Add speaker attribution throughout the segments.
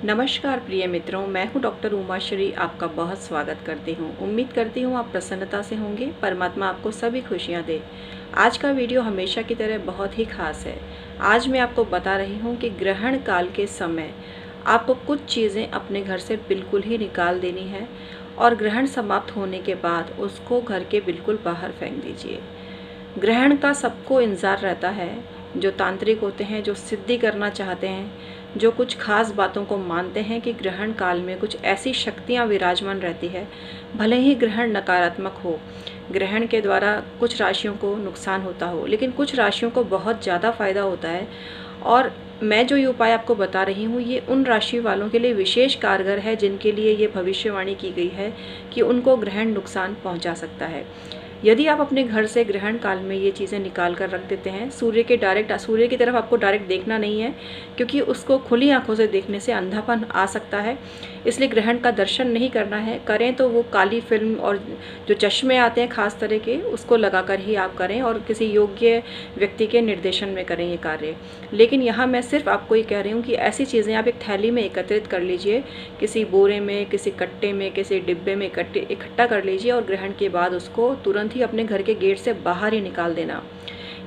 Speaker 1: नमस्कार प्रिय मित्रों, मैं हूं डॉक्टर उमाश्री। आपका बहुत स्वागत करती हूं। उम्मीद करती हूं आप प्रसन्नता से होंगे। परमात्मा आपको सभी खुशियां दे। आज का वीडियो हमेशा की तरह बहुत ही खास है। आज मैं आपको बता रही हूं कि ग्रहण काल के समय आपको कुछ चीज़ें अपने घर से बिल्कुल ही निकाल देनी है और ग्रहण समाप्त होने के बाद उसको घर के बिल्कुल बाहर फेंक दीजिए। ग्रहण का सबको इंतज़ार रहता है। जो तांत्रिक होते हैं, जो सिद्धि करना चाहते हैं, जो कुछ खास बातों को मानते हैं कि ग्रहण काल में कुछ ऐसी शक्तियाँ विराजमान रहती है। भले ही ग्रहण नकारात्मक हो, ग्रहण के द्वारा कुछ राशियों को नुकसान होता हो, लेकिन कुछ राशियों को बहुत ज़्यादा फायदा होता है। और मैं जो ये उपाय आपको बता रही हूँ, ये उन राशि वालों के लिए विशेष कारगर है जिनके लिए ये भविष्यवाणी की गई है कि उनको ग्रहण नुकसान पहुँचा सकता है। यदि आप अपने घर से ग्रहण काल में ये चीज़ें निकाल कर रख देते हैं, सूर्य की तरफ आपको डायरेक्ट देखना नहीं है, क्योंकि उसको खुली आंखों से देखने से अंधापन आ सकता है। इसलिए ग्रहण का दर्शन नहीं करना है। करें तो वो काली फिल्म और जो चश्मे आते हैं खास तरह के, उसको लगाकर ही आप करें और किसी योग्य व्यक्ति के निर्देशन में करें ये कार्य। लेकिन यहाँ मैं सिर्फ आपको ये कह रही हूँ कि ऐसी चीज़ें आप एक थैली में एकत्रित कर लीजिए, किसी बोरे में, किसी कट्टे में, किसी डिब्बे में इकट्ठा कर लीजिए और ग्रहण के बाद उसको तुरंत ही अपने घर के गेट से बाहर ही निकाल देना।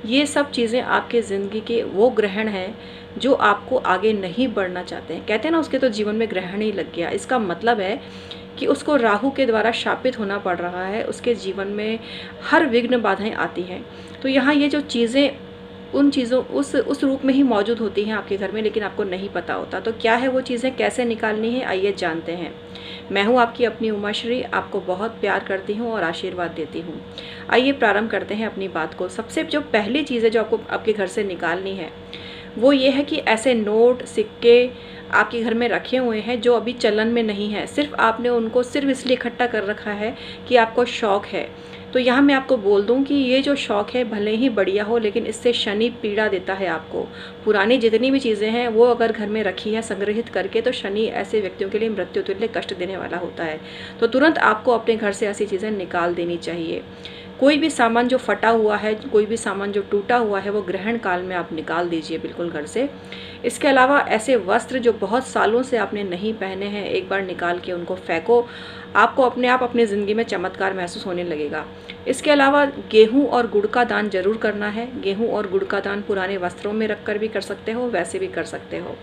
Speaker 1: ये सब चीज़ें आपके ज़िंदगी के वो ग्रहण हैं जो आपको आगे नहीं बढ़ना चाहते हैं। कहते हैं ना, उसके तो जीवन में ग्रहण ही लग गया। इसका मतलब है कि उसको राहु के द्वारा शापित होना पड़ रहा है। उसके जीवन में हर विघ्न बाधाएं आती हैं। तो यहाँ ये जो चीज़ें उन चीज़ों उस रूप में ही मौजूद होती हैं आपके घर में, लेकिन आपको नहीं पता होता। तो क्या है वो चीज़ें, कैसे निकालनी है, आइए जानते हैं। मैं हूँ आपकी अपनी उमाश्री। आपको बहुत प्यार करती हूँ और आशीर्वाद देती हूँ। आइए प्रारंभ करते हैं अपनी बात को। सबसे जो पहली चीज़ है जो आपको आपके घर से निकालनी है, वो ये है कि ऐसे नोट सिक्के आपके घर में रखे हुए हैं जो अभी चलन में नहीं है। सिर्फ आपने उनको सिर्फ इसलिए इकट्ठा कर रखा है कि आपको शौक़ है। तो यहाँ मैं आपको बोल दूँ कि ये जो शौक़ है भले ही बढ़िया हो, लेकिन इससे शनि पीड़ा देता है आपको। पुरानी जितनी भी चीज़ें हैं वो अगर घर में रखी है संग्रहित करके, तो शनि ऐसे व्यक्तियों के लिए मृत्यु तुल्य कष्ट देने वाला होता है। तो तुरंत आपको अपने घर से ऐसी चीज़ें निकाल देनी चाहिए। कोई भी सामान जो फटा हुआ है, कोई भी सामान जो टूटा हुआ है, वो ग्रहण काल में आप निकाल दीजिए बिल्कुल घर से। इसके अलावा ऐसे वस्त्र जो बहुत सालों से आपने नहीं पहने हैं, एक बार निकाल के उनको फेंको। आपको अपने आप अपनी ज़िंदगी में चमत्कार महसूस होने लगेगा। इसके अलावा गेहूं और गुड़ का दान जरूर करना है। गेहूं और गुड़ का दान पुराने वस्त्रों में रख कर भी कर सकते हो, वैसे भी कर सकते हो।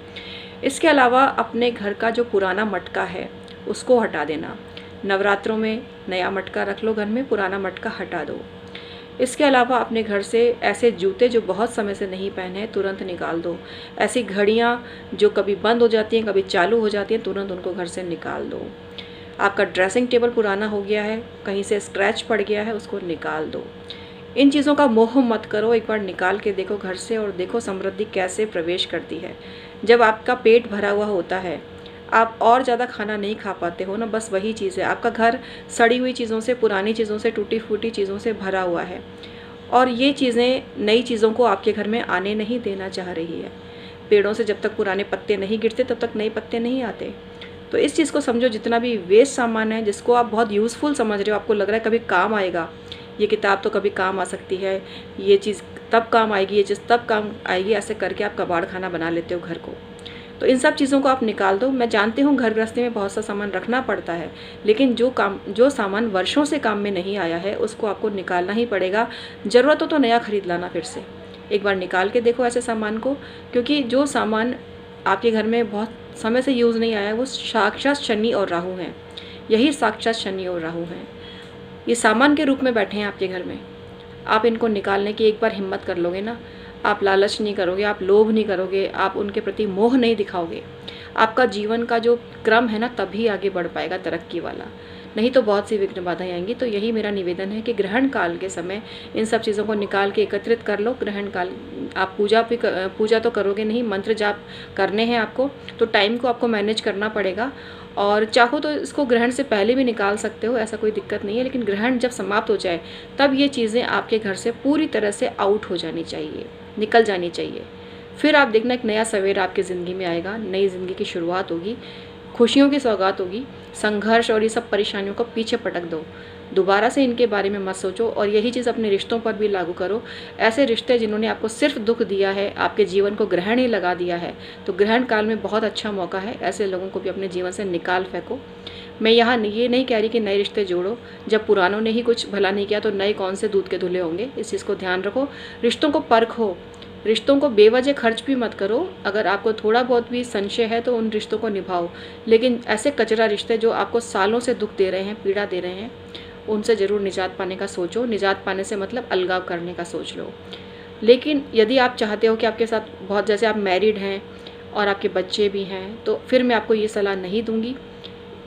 Speaker 1: इसके अलावा अपने घर का जो पुराना मटका है उसको हटा देना। नवरात्रों में नया मटका रख लो घर में, पुराना मटका हटा दो। इसके अलावा अपने घर से ऐसे जूते जो बहुत समय से नहीं पहने हैं, तुरंत निकाल दो। ऐसी घड़ियाँ जो कभी बंद हो जाती हैं, कभी चालू हो जाती हैं, तुरंत उनको घर से निकाल दो। आपका ड्रेसिंग टेबल पुराना हो गया है, कहीं से स्क्रैच पड़ गया है, उसको निकाल दो। इन चीज़ों का मोह मत करो। एक बार निकाल के देखो घर से और देखो समृद्धि कैसे प्रवेश करती है। जब आपका पेट भरा हुआ होता है, आप और ज़्यादा खाना नहीं खा पाते हो ना, बस वही चीज़ है। आपका घर सड़ी हुई चीज़ों से, पुरानी चीज़ों से, टूटी फूटी चीज़ों से भरा हुआ है और ये चीज़ें नई चीज़ों को आपके घर में आने नहीं देना चाह रही है। पेड़ों से जब तक पुराने पत्ते नहीं गिरते तब तक नए पत्ते नहीं आते। तो इस चीज़ को समझो, जितना भी वेस्ट सामान है जिसको आप बहुत यूज़फुल समझ रहे हो, आपको लग रहा है कभी काम आएगा, ये किताब तो कभी काम आ सकती है, ये चीज़ तब काम आएगी, ये चीज़ तब काम आएगी, ऐसे करके आप कबाड़ खाना बना लेते हो घर को। तो इन सब चीज़ों को आप निकाल दो। मैं जानती हूँ घर गृहस्थी में बहुत सा सामान रखना पड़ता है, लेकिन जो सामान वर्षों से काम में नहीं आया है उसको आपको निकालना ही पड़ेगा। ज़रूरत हो तो नया खरीद लाना फिर से। एक बार निकाल के देखो ऐसे सामान को, क्योंकि जो सामान आपके घर में बहुत समय से यूज़ नहीं आया है वो साक्षात शनि और राहु हैं। यही साक्षात शनि और राहु हैं। ये सामान के रूप में बैठे हैं आपके घर में। आप इनको निकालने की एक बार हिम्मत कर लोगे ना, आप लालच नहीं करोगे, आप लोभ नहीं करोगे, आप उनके प्रति मोह नहीं दिखाओगे, आपका जीवन का जो क्रम है ना तभी आगे बढ़ पाएगा तरक्की वाला। नहीं तो बहुत सी विघ्न बाधाएं आएंगी। तो यही मेरा निवेदन है कि ग्रहण काल के समय इन सब चीज़ों को निकाल के एकत्रित कर लो। ग्रहण काल आप पूजा तो करोगे नहीं, मंत्र जाप करने हैं आपको, तो टाइम को आपको मैनेज करना पड़ेगा। और चाहो तो इसको ग्रहण से पहले भी निकाल सकते हो, ऐसा कोई दिक्कत नहीं है, लेकिन ग्रहण जब समाप्त हो जाए तब ये चीज़ें आपके घर से पूरी तरह से आउट हो जानी चाहिए, निकल जानी चाहिए। फिर आप देखना एक नया सवेरा आपकी ज़िंदगी में आएगा, नई ज़िंदगी की शुरुआत होगी। खुशियों की सौगात होगी। संघर्ष और ये सब परेशानियों को पीछे पटक दो, दोबारा से इनके बारे में मत सोचो और यही चीज़ अपने रिश्तों पर भी लागू करो। ऐसे रिश्ते जिन्होंने आपको सिर्फ दुख दिया है, आपके जीवन को ग्रहण ही लगा दिया है, तो ग्रहण काल में बहुत अच्छा मौका है, ऐसे लोगों को भी अपने जीवन से निकाल फेंको। मैं यहाँ ये नहीं कह रही कि नए रिश्ते जोड़ो, जब पुरानों ने ही कुछ भला नहीं किया तो नए कौन से दूध के धुले होंगे। इस चीज़ को ध्यान रखो। रिश्तों को परखो, रिश्तों को बेवजह खर्च भी मत करो। अगर आपको थोड़ा बहुत भी संशय है तो उन रिश्तों को निभाओ, लेकिन ऐसे कचरा रिश्ते जो आपको सालों से दुख दे रहे हैं, पीड़ा दे रहे हैं, उनसे ज़रूर निजात पाने का सोचो। निजात पाने से मतलब अलगाव करने का सोच लो। लेकिन यदि आप चाहते हो कि आपके साथ बहुत, जैसे आप मैरिड हैं और आपके बच्चे भी हैं, तो फिर मैं आपको ये सलाह नहीं दूंगी।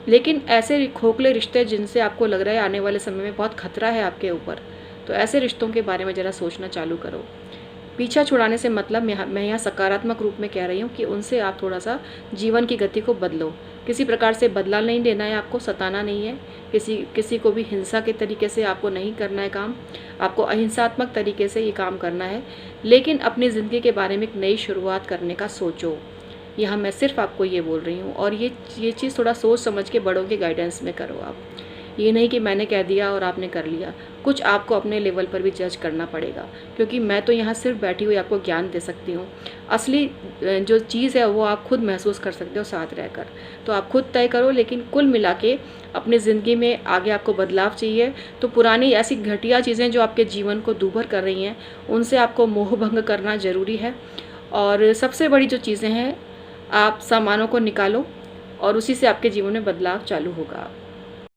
Speaker 1: लेकिन ऐसे खोखले रिश्ते जिनसे आपको लग रहा है आने वाले समय में बहुत खतरा है आपके ऊपर, तो ऐसे रिश्तों के बारे में ज़रा सोचना चालू करो। पीछा छुड़ाने से मतलब मैं यहाँ सकारात्मक रूप में कह रही हूँ कि उनसे आप थोड़ा सा जीवन की गति को बदलो। किसी प्रकार से बदला नहीं लेना है, आपको सताना नहीं है, किसी को भी हिंसा के तरीके से आपको नहीं करना है काम, आपको अहिंसात्मक तरीके से ये काम करना है। लेकिन अपनी ज़िंदगी के बारे में एक नई शुरुआत करने का सोचो। यहाँ मैं सिर्फ आपको ये बोल रही हूँ, और ये चीज़ थोड़ा सोच समझ के बड़ों के गाइडेंस में करो आप। ये नहीं कि मैंने कह दिया और आपने कर लिया। कुछ आपको अपने लेवल पर भी जज करना पड़ेगा, क्योंकि मैं तो यहाँ सिर्फ बैठी हुई आपको ज्ञान दे सकती हूँ। असली जो चीज़ है वो आप खुद महसूस कर सकते हो साथ रहकर, तो आप खुद तय करो। लेकिन कुल मिला के अपनी ज़िंदगी में आगे आपको बदलाव चाहिए, तो पुरानी ऐसी घटिया चीज़ें जो आपके जीवन को दूभर कर रही हैं, उनसे आपको मोह भंग करना ज़रूरी है। और सबसे बड़ी जो चीज़ें हैं, आप सामानों को निकालो और उसी से आपके जीवन में बदलाव चालू होगा।